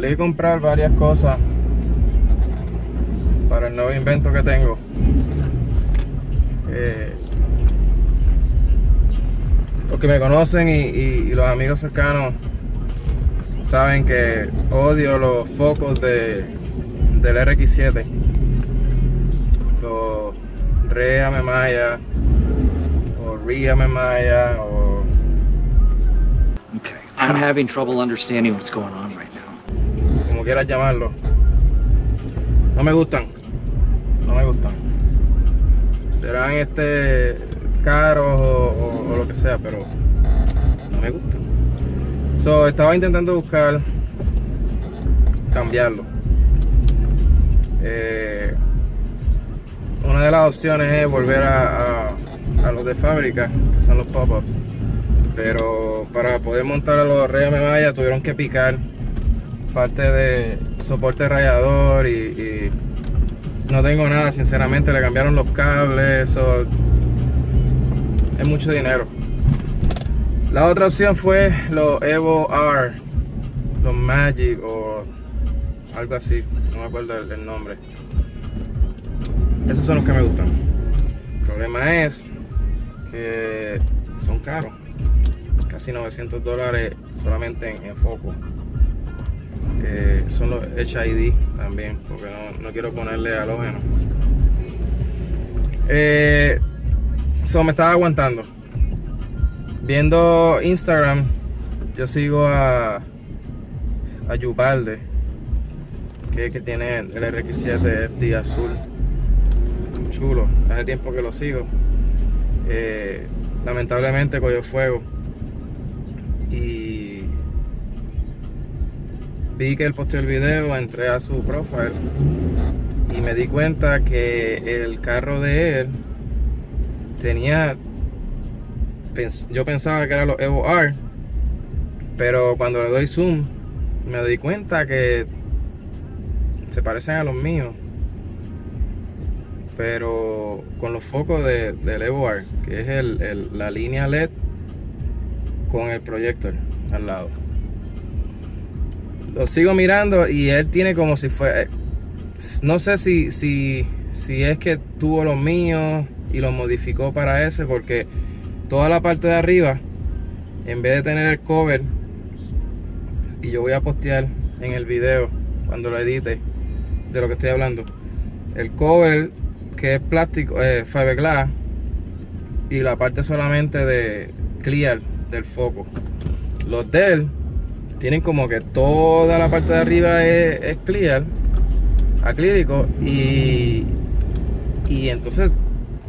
Voy a comprar varias cosas para el nuevo invento que tengo. Los que me conocen y los amigos cercanos saben que odio los focos del RX7, los Maya o Maya o... Okay. I'm having trouble understanding what's going on right now. como quieras llamarlo. No me gustan. Serán caros o lo que sea, pero no me gustan. Estaba intentando buscar cambiarlo. Una de las opciones es volver a los de fábrica, que son los pop-ups, pero para poder montar a los Maya tuvieron que picar parte de soporte rayador y no tengo nada, sinceramente. Le cambiaron los cables, es mucho dinero. La otra opción fue los Evo R, los Magic o algo así, no me acuerdo el nombre. Esos son los que me gustan. El problema es que son caros, casi $900 solamente en foco. Son los HID también, porque no quiero ponerle halógeno. Me estaba aguantando. Viendo Instagram, yo sigo a Yubalde, que tiene el RX7 FD azul, chulo. Hace tiempo que lo sigo. Lamentablemente cogió fuego y vi que él posteó el video, entré a su profile y me di cuenta que el carro de él tenía, yo pensaba que eran los Evo R, pero cuando le doy zoom me di cuenta que se parecen a los míos, pero con los focos del Evo R, que es la línea LED con el proyector al lado. Lo sigo mirando y él tiene como si fuera, no sé si es que tuvo los míos y los modificó para ese, porque toda la parte de arriba, en vez de tener el cover, y yo voy a postear en el video cuando lo edite de lo que estoy hablando, el cover que es plástico, fiberglass, y la parte solamente de clear del foco. Los de él tienen como que toda la parte de arriba es clear, acrílico, y entonces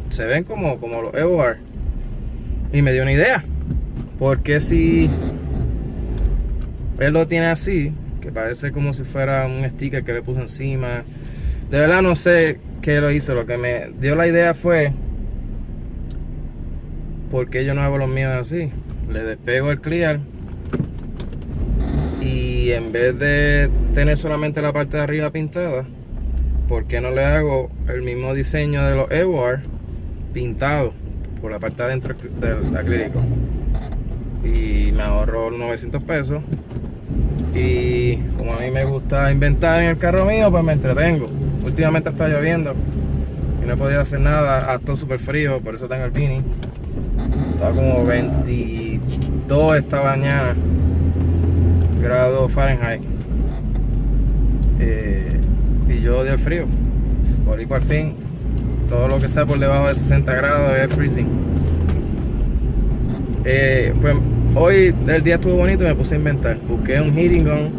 se ven como los Evo R. Y me dio una idea, porque si él lo tiene así, que parece como si fuera un sticker que le puso encima, de verdad no sé qué lo hizo. Lo que me dio la idea fue, ¿por qué yo no hago los míos así? Le despego el clear y en vez de tener solamente la parte de arriba pintada, ¿por qué no le hago el mismo diseño de los Evo R pintado por la parte de adentro del acrílico? Y me ahorro 900 pesos. Y como a mí me gusta inventar en el carro mío, pues me entretengo. Últimamente está lloviendo y no he podido hacer nada, ha estado súper frío, por eso tengo el beanie. Estaba como 22 esta mañana grados Fahrenheit, y yo odio el frío. Por al fin, todo lo que sea por debajo de 60 grados es freezing. Pues hoy el día estuvo bonito y me puse a inventar. Busqué un heating gun,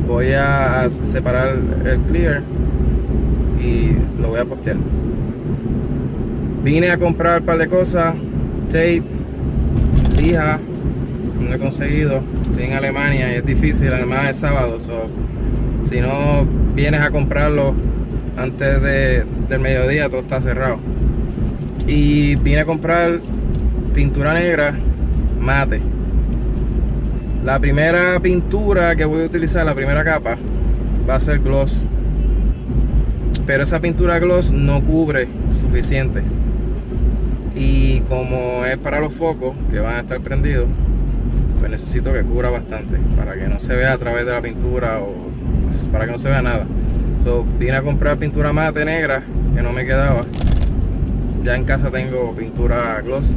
voy a separar el clear y lo voy a postear. Vine a comprar un par de cosas, tape, lija, no he conseguido. Estoy en Alemania y es difícil, además es sábado, si no vienes a comprarlo antes del mediodía, todo está cerrado. Y vine a comprar pintura negra mate. La primera pintura que voy a utilizar, la primera capa, va a ser gloss, pero esa pintura gloss no cubre suficiente, y como es para los focos que van a estar prendidos, pues necesito que cubra bastante para que no se vea a través de la pintura o pues, para que no se vea nada. So, vine a comprar pintura mate negra que no me quedaba. Ya en casa tengo pintura gloss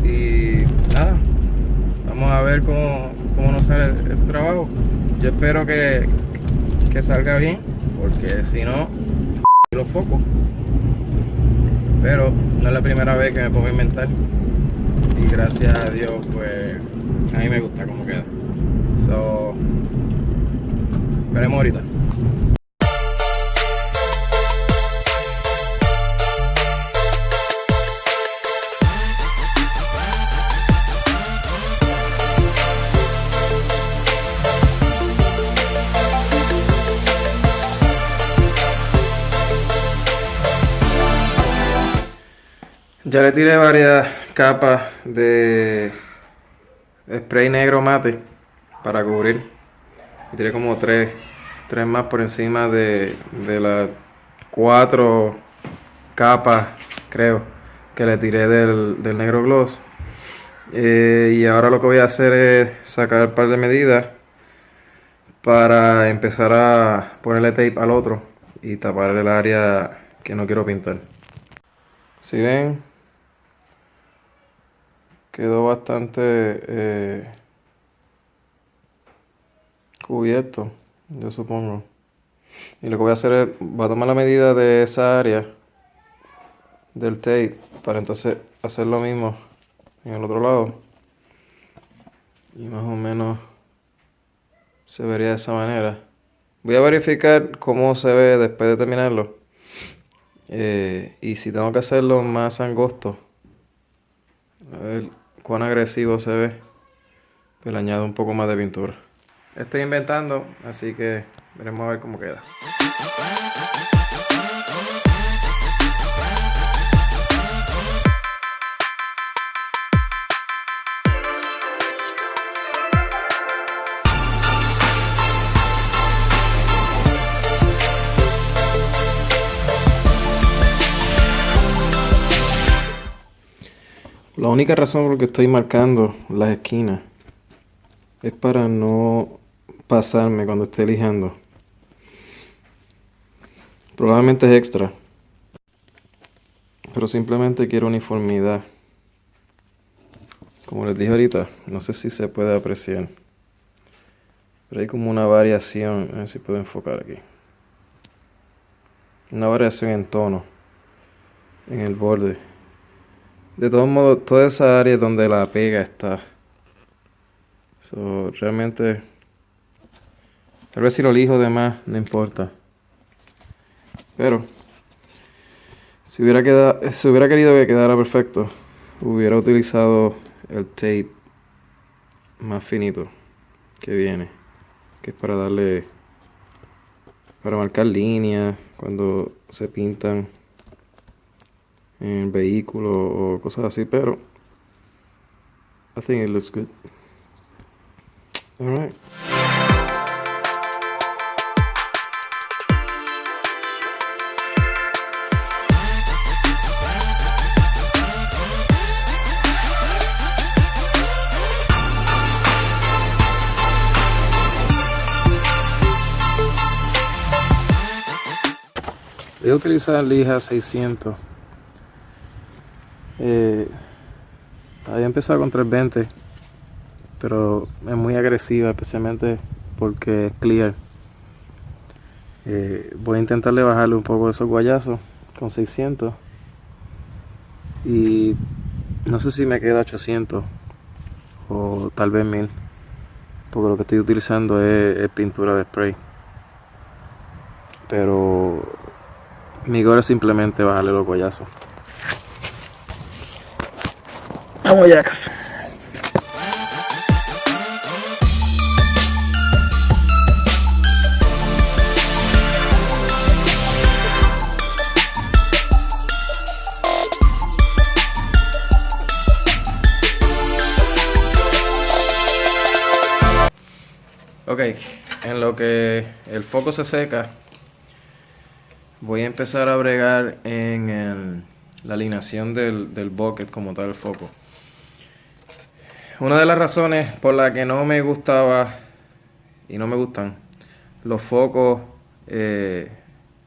y nada, vamos a ver cómo nos sale este trabajo. Yo espero que salga bien, porque si no, los focos. Pero no es la primera vez que me pongo a inventar y gracias a Dios pues a mí me gusta cómo queda. So, veremos ahorita. Ya le tiré varias capas de spray negro mate para cubrir. Y tiré como tres más por encima de las 4 capas, creo, que le tiré del negro gloss. Y ahora lo que voy a hacer es sacar un par de medidas para empezar a ponerle tape al otro y tapar el área que no quiero pintar. Si ven, quedó bastante cubierto, yo supongo. Y lo que voy a hacer es, voy a tomar la medida de esa área del tape para entonces hacer lo mismo en el otro lado. Y más o menos se vería de esa manera. Voy a verificar cómo se ve después de terminarlo. Y si tengo que hacerlo más angosto, a ver cuán agresivo se ve, pues le añado un poco más de pintura. Estoy inventando, así que veremos a ver cómo queda. La única razón por la que estoy marcando las esquinas es para no pasarme cuando esté lijando. Probablemente es extra, pero simplemente quiero uniformidad. Como les dije ahorita, no sé si se puede apreciar, pero hay como una variación, a ver si puedo enfocar aquí. Una variación en tono, en el borde. De todos modos, toda esa área donde la pega está. So, realmente, tal vez si lo lijo de más, no importa. Pero, si hubiera querido que quedara perfecto, hubiera utilizado el tape más finito que viene, que es para marcar líneas cuando se pintan en vehículos o cosas así, pero I think it looks good. All right. Voy a utilizar lija 600. Había empezado con 320, pero es muy agresiva, especialmente porque es clear. Voy a intentarle bajarle un poco de esos guayazos con 600 y no sé si me queda 800 o tal vez 1000, porque lo que estoy utilizando es pintura de spray, pero mi goal es simplemente bajarle los guayazos. Vamos, Jax. Ok, en lo que el foco se seca, voy a empezar a bregar en la alineación del bucket como tal el foco. una de las razones por la que no me gustaba y no me gustan los focos Ray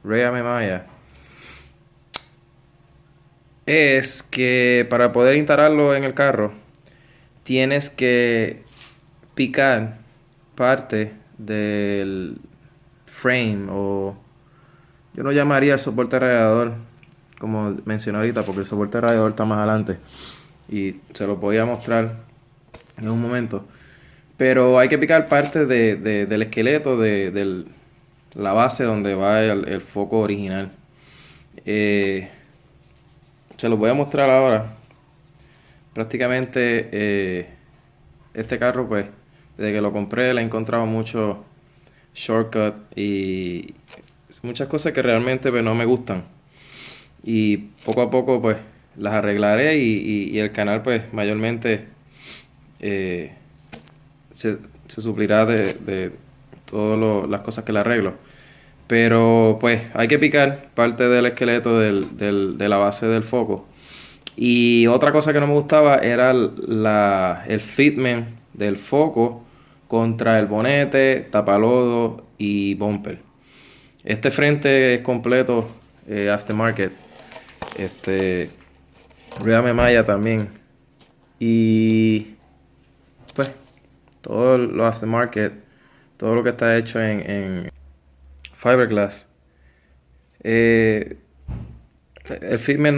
Maya es que para poder instalarlo en el carro tienes que picar parte del frame, o yo no llamaría el soporte radiador como mencioné ahorita, porque el soporte radiador está más adelante y se lo podía mostrar en un momento, pero hay que picar parte del esqueleto de la base donde va el foco original. Se los voy a mostrar ahora. Prácticamente este carro, pues desde que lo compré le he encontrado mucho shortcut y muchas cosas que realmente pues, no me gustan, y poco a poco pues las arreglaré y el canal pues mayormente eh, se suplirá de todas las cosas que le arreglo. Pero pues hay que picar parte del esqueleto de la base del foco. Y otra cosa que no me gustaba era el fitment del foco contra el bonete, tapalodo y bumper. Este frente es completo aftermarket. Ray Maya también. Y pues todo lo aftermarket, todo lo que está hecho en fiberglass. El fitment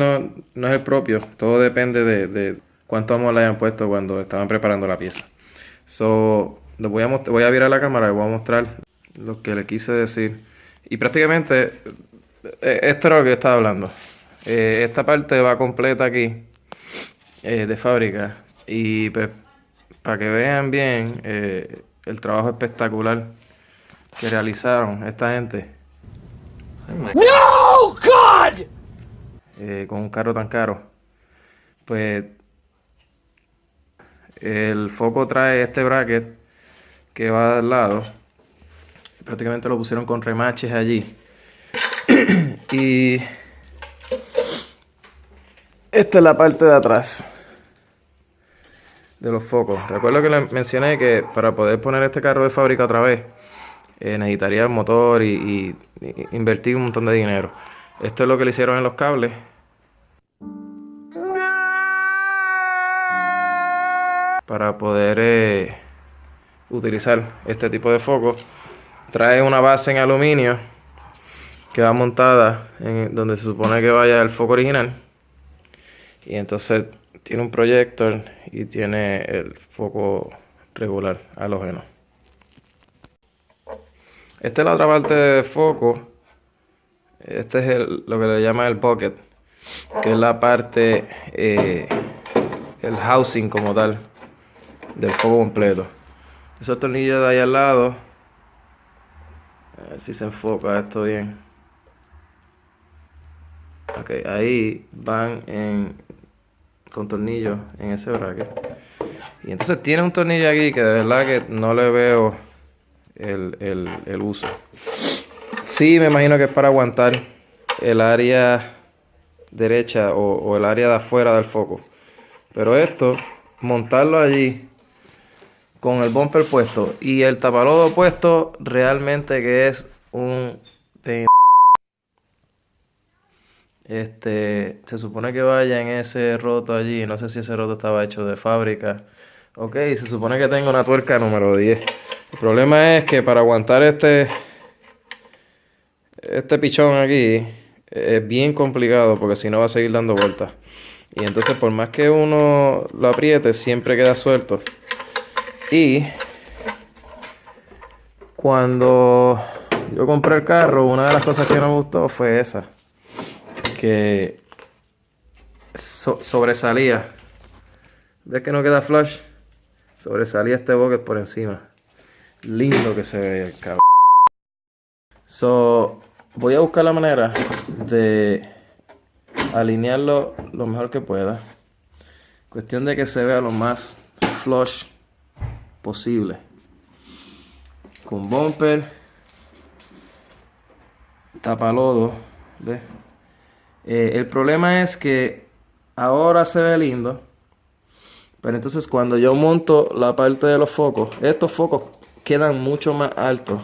no es el propio, todo depende de cuánto amor le hayan puesto cuando estaban preparando la pieza. So, voy a virar la cámara y voy a mostrar lo que le quise decir. Y prácticamente, esto era lo que yo estaba hablando. Esta parte va completa aquí, de fábrica. Y pues, para que vean bien el trabajo espectacular que realizaron esta gente. No, God! Con un carro tan caro. Pues el foco trae este bracket que va al lado. Prácticamente lo pusieron con remaches allí. Y esta es la parte de atrás de los focos. Recuerdo que les mencioné que para poder poner este carro de fábrica otra vez necesitaría el motor y invertir un montón de dinero. Esto es lo que le hicieron en los cables. Para poder utilizar este tipo de foco. Trae una base en aluminio que va montada en donde se supone que vaya el foco original. Y entonces tiene un proyector y tiene el foco regular halógeno. Esta es la otra parte de foco. Este es lo que le llama el bucket, que es la parte, el housing como tal, del foco completo. Esos tornillos de ahí al lado, a ver si se enfoca esto bien. Ok, ahí van con tornillos en ese bracket. Y entonces tiene un tornillo aquí que de verdad que no le veo el uso. Sí, me imagino que es para aguantar el área derecha o el área de afuera del foco. Pero esto, montarlo allí con el bumper puesto y el tapalodo puesto, realmente que es un... se supone que vaya en ese roto allí. No sé si ese roto estaba hecho de fábrica. Ok, se supone que tengo una tuerca número 10. El problema es que para aguantar este pichón aquí es bien complicado, porque si no va a seguir dando vueltas. Y entonces por más que uno lo apriete, siempre queda suelto. Y cuando yo compré el carro, una de las cosas que no me gustó fue esa, que sobresalía. ¿Ves que no queda flush? Sobresalía este bucket por encima. Lindo que se ve el cabrón. So, voy a buscar la manera de alinearlo lo mejor que pueda. Cuestión de que se vea lo más flush posible. Con bumper, tapalodo, ¿ves? El problema es que ahora se ve lindo, Pero entonces cuando yo monto la parte de los focos, estos focos quedan mucho más altos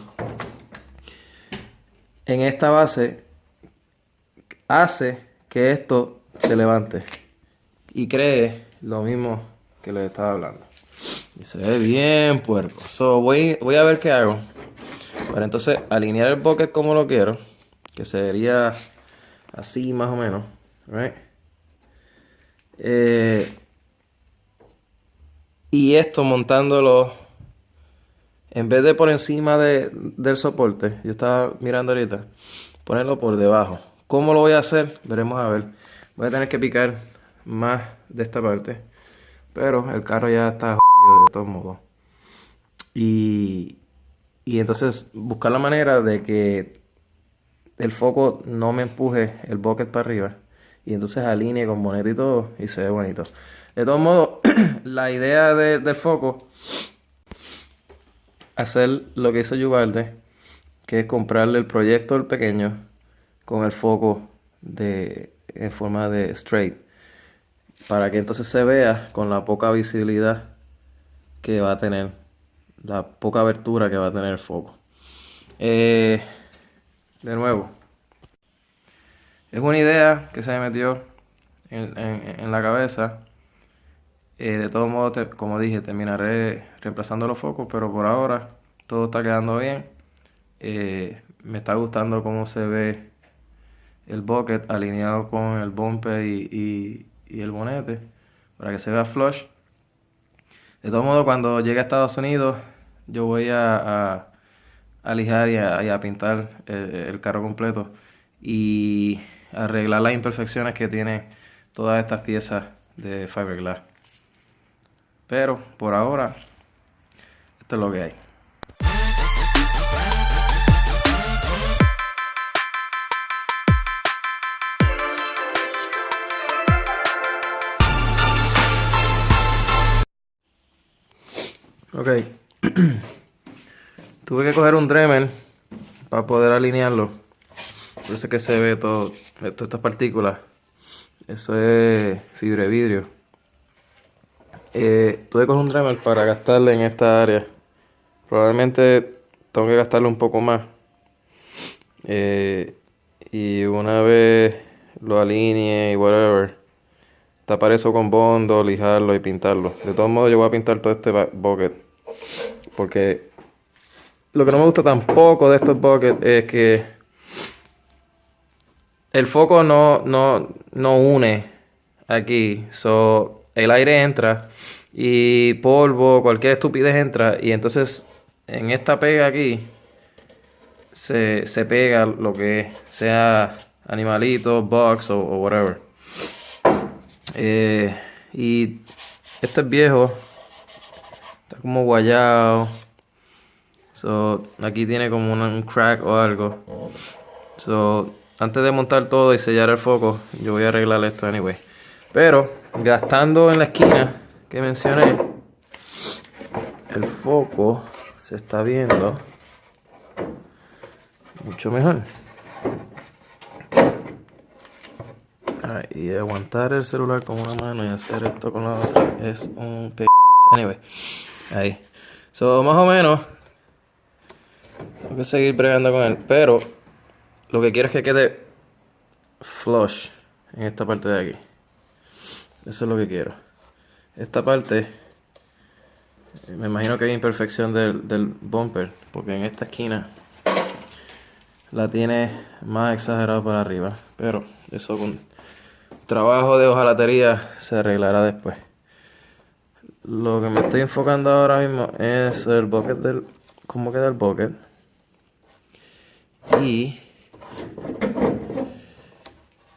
en esta base, hace que esto se levante y cree lo mismo que les estaba hablando. Y se ve bien puerco. So, voy a ver qué hago para entonces alinear el bucket como lo quiero, que se vería así más o menos, right? Y esto montándolo en vez de por encima del soporte, yo estaba mirando ahorita, ponerlo por debajo. ¿Cómo lo voy a hacer? Veremos a ver. Voy a tener que picar más de esta parte, pero el carro ya está jodido de todos modos. Y entonces buscar la manera de que el foco no me empuje el bucket para arriba. Y entonces alinee con bonete y todo y se ve bonito. De todos modos, la idea del foco, hacer lo que hizo Yuvalde, que es comprarle el proyector pequeño con el foco en forma de straight, para que entonces se vea con la poca visibilidad que va a tener, la poca abertura que va a tener el foco. De nuevo, es una idea que se me metió en la cabeza. De todos modos, como dije, terminaré reemplazando los focos, pero por ahora todo está quedando bien. Me está gustando cómo se ve el bucket alineado con el bumper y el bonete, para que se vea flush. De todos modos, cuando llegue a Estados Unidos, yo voy a lijar y a pintar el carro completo y arreglar las imperfecciones que tienen todas estas piezas de fiberglass. Pero por ahora, esto es lo que hay. Ok. Tuve que coger un Dremel para poder alinearlo. Por eso es que se ve todas estas partículas. Eso es fibra de vidrio. Tuve que coger un Dremel para gastarle en esta área. Probablemente tengo que gastarle un poco más. Y una vez lo alinee y whatever, tapar eso con bondo, lijarlo y pintarlo. De todos modos, yo voy a pintar todo este bucket, porque lo que no me gusta tampoco de estos buckets es que el foco no une aquí. So, el aire entra y polvo, cualquier estupidez entra, y entonces en esta pega aquí se pega lo que sea animalitos, bugs o whatever. Y este es viejo, está como guayado. So, aquí tiene como un crack o algo. So, antes de montar todo y sellar el foco, yo voy a arreglar esto anyway. Pero, gastando en la esquina que mencioné, el foco se está viendo mucho mejor. Y aguantar el celular con una mano y hacer esto con la otra es un p***. Anyway, ahí. So, más o menos, tengo que seguir bregando con él, pero lo que quiero es que quede flush en esta parte de aquí. Eso es lo que quiero. Esta parte, me imagino que hay imperfección del bumper, porque en esta esquina la tiene más exagerado para arriba, pero eso con trabajo de hojalatería se arreglará después. Lo que me estoy enfocando ahora mismo es el bucket cómo queda el bucket. Y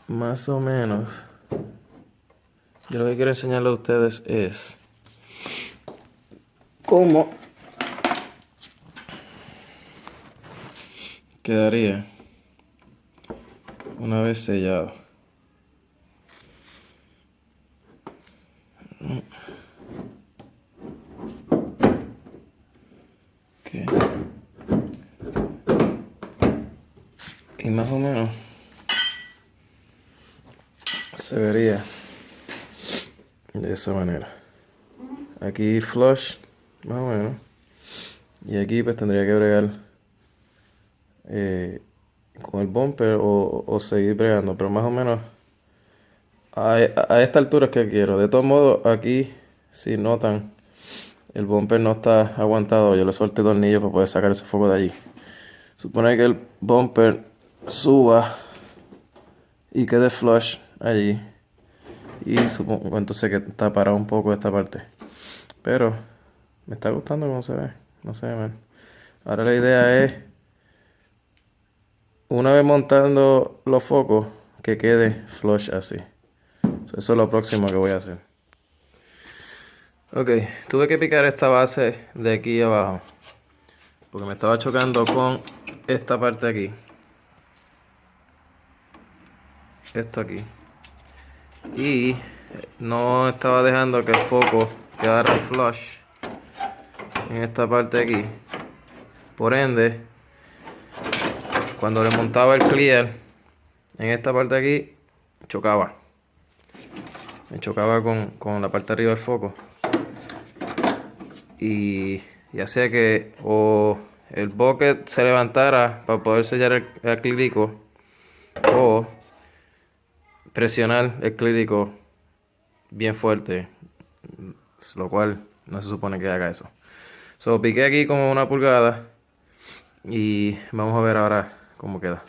más o menos, yo lo que quiero enseñarle a ustedes es cómo quedaría una vez sellado. Okay. Y más o menos se vería de esa manera. aquí flush, más o menos. Y aquí pues tendría que bregar con el bumper o seguir bregando, pero más o menos a esta altura es que quiero. De todos modos, aquí, si notan, el bumper no está aguantado. Yo le solté tornillos para poder sacar ese foco de allí. Supone que el bumper suba y quede flush allí. Y supongo entonces que está parado un poco esta parte. Pero me está gustando cómo se ve. No sé, man. Ahora la idea es, una vez montando los focos, que quede flush así. Eso es lo próximo que voy a hacer. Ok, tuve que picar esta base de aquí abajo, porque me estaba chocando con esta parte aquí. Esto aquí. Y no estaba dejando que el foco quedara flush en esta parte de aquí. Por ende, cuando le montaba el clear en esta parte de aquí, chocaba. Me chocaba con la parte de arriba del foco. Y hacía que o el bucket se levantara para poder sellar el acrílico, o presionar el acrílico bien fuerte, lo cual no se supone que haga eso. So, piqué aquí como 1 pulgada y vamos a ver ahora cómo queda.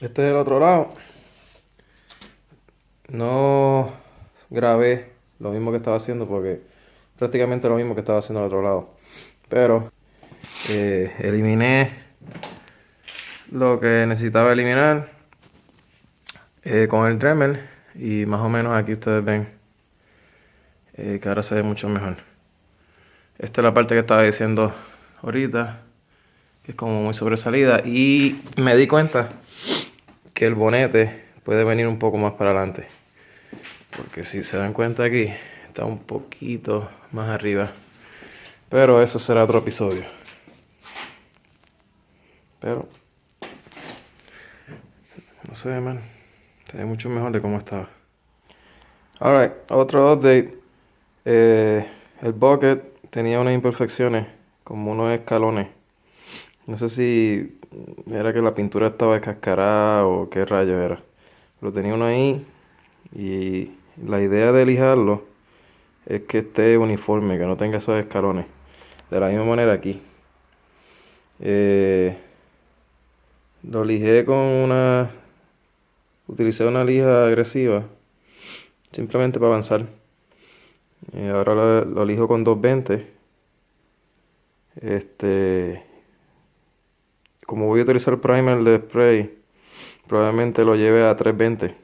Este es el otro lado. No grabé lo mismo que estaba haciendo porque prácticamente lo mismo que estaba haciendo al otro lado. Pero eliminé lo que necesitaba eliminar con el Dremel. Y más o menos aquí ustedes ven que ahora se ve mucho mejor. Esta es la parte que estaba diciendo ahorita, que es como muy sobresalida. Y me di cuenta que el bonete puede venir un poco más para adelante, porque si se dan cuenta aquí está un poquito más arriba, pero eso será otro episodio. Pero no sé, man, se ve mucho mejor de cómo estaba. Alright, otro update. El bucket tenía unas imperfecciones, como unos escalones. No sé si era que la pintura estaba descascarada o qué rayos era. Pero tenía uno ahí y la idea de lijarlo es que esté uniforme, que no tenga esos escalones. De la misma manera aquí. Lo lijé con utilicé una lija agresiva, simplemente para avanzar. Ahora lo lijo con 220. Como voy a utilizar primer de spray, probablemente lo lleve a 320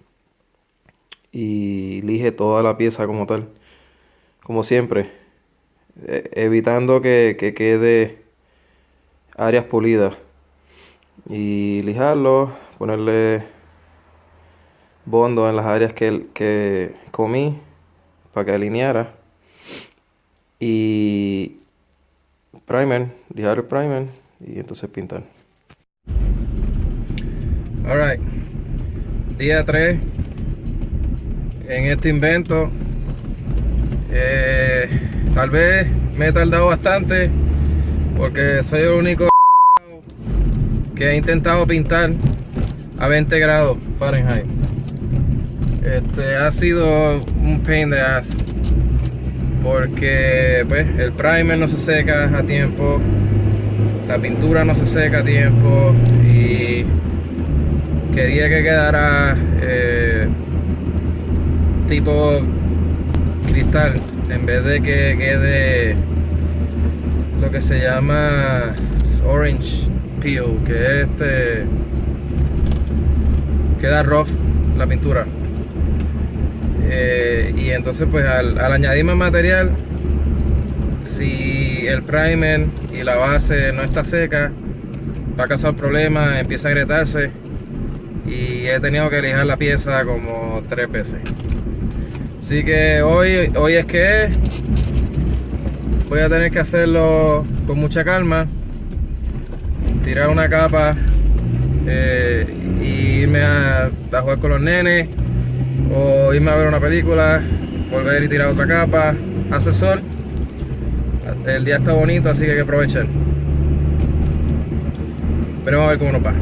y lije toda la pieza como tal, como siempre, evitando que quede áreas pulidas, y lijarlo, ponerle bondo en las áreas que comí para que alineara, y lijar el primer y entonces pintar. Alright, día 3 en este invento. Tal vez me he tardado bastante porque soy el único que ha intentado pintar a 20 grados Fahrenheit. Ha sido un pain de ass porque pues, el primer no se seca a tiempo, la pintura no se seca a tiempo y quería que quedara tipo cristal en vez de que quede lo que se llama orange peel, que es queda rough la pintura. Y entonces pues al añadir más material, si el primer y la base no está seca, va a causar problemas, empieza a agrietarse y he tenido que lijar la pieza como 3 veces. Así que hoy es que voy a tener que hacerlo con mucha calma, tirar una capa y irme a jugar con los nenes, o irme a ver una película, volver y tirar otra capa. Hace sol, el día está bonito, así que hay que aprovechar. Veremos a ver cómo nos va.